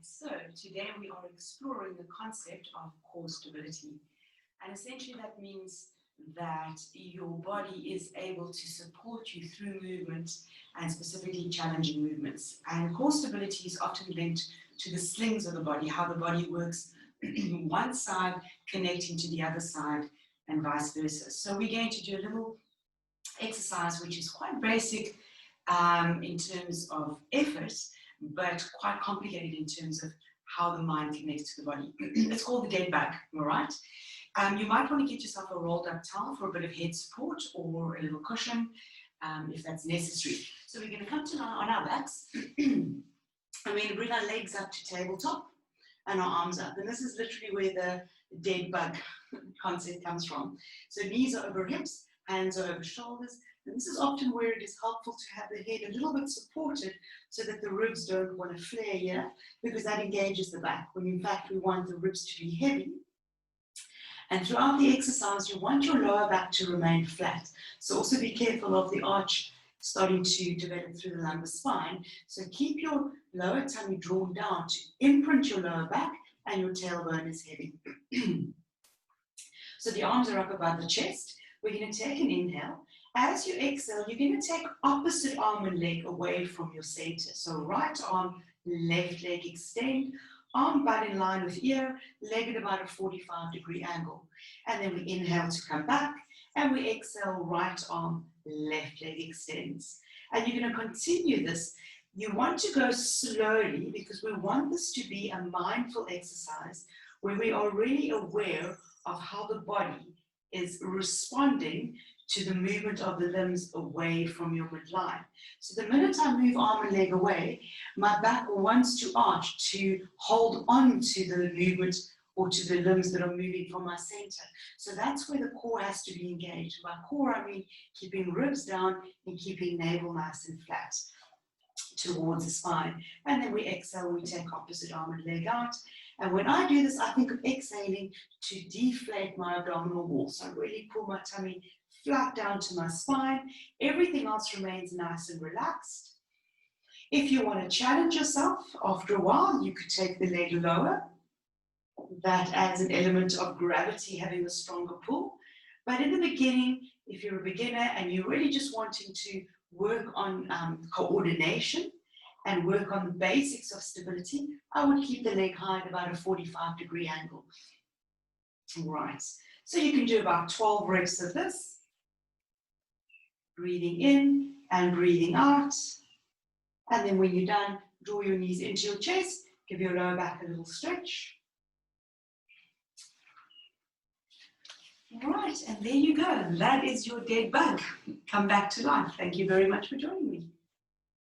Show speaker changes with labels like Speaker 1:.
Speaker 1: So today we are exploring the concept of core stability. And essentially that means that your body is able to support you through movement and specifically challenging movements. And core stability is often linked to the slings of the body, how the body works one side connecting to the other side and vice versa. So we're going to do a little exercise which is quite basic in terms of effort, but quite complicated in terms of how the mind connects to the body. It's called the dead bug, all right? You might want to get yourself a rolled up towel for a bit of head support or a little cushion if that's necessary. So we're going to come to on our backs and we're going to bring our legs up to tabletop and our arms up. And this is literally where the dead bug concept comes from. So knees are over hips, hands are over shoulders. And this is often where it is helpful to have the head a little bit supported so that the ribs don't want to flare here, because that engages the back, when in fact we want the ribs to be heavy. And throughout the exercise, you want your lower back to remain flat. So also be careful of the arch starting to develop through the lumbar spine. So keep your lower tummy drawn down to imprint your lower back, and your tailbone is heavy. So the arms are up above the chest. We're going to take an inhale. As you exhale, you're going to take opposite arm and leg away from your center. So right arm, left leg extend, arm butt in line with ear, leg at about a 45-degree angle. And then we inhale to come back, and we exhale, right arm, left leg extends. And you're going to continue this. You want to go slowly because we want this to be a mindful exercise where we are really aware of how the body is responding to the movement of the limbs away from your midline. So the minute I move arm and leg away, my back wants to arch to hold on to the movement or to the limbs that are moving from my center. So that's where the core has to be engaged. By core, I mean keeping ribs down and keeping navel nice and flat towards the spine. And then we exhale, we take opposite arm and leg out. And when I do this, I think of exhaling to deflate my abdominal wall. So I really pull my tummy flat down to my spine. Everything else remains nice and relaxed. If you want to challenge yourself, after a while, you could take the leg lower. That adds an element of gravity, having a stronger pull. But in the beginning, if you're a beginner and you're really just wanting to work on coordination and work on the basics of stability, I would keep the leg high at about a 45-degree angle. Right, so you can do about 12 reps of this. Breathing in and breathing out. And then when you're done, draw your knees into your chest, give your lower back a little stretch. Right, and there you go. That is your dead bug. Come back to life. Thank you very much for joining me.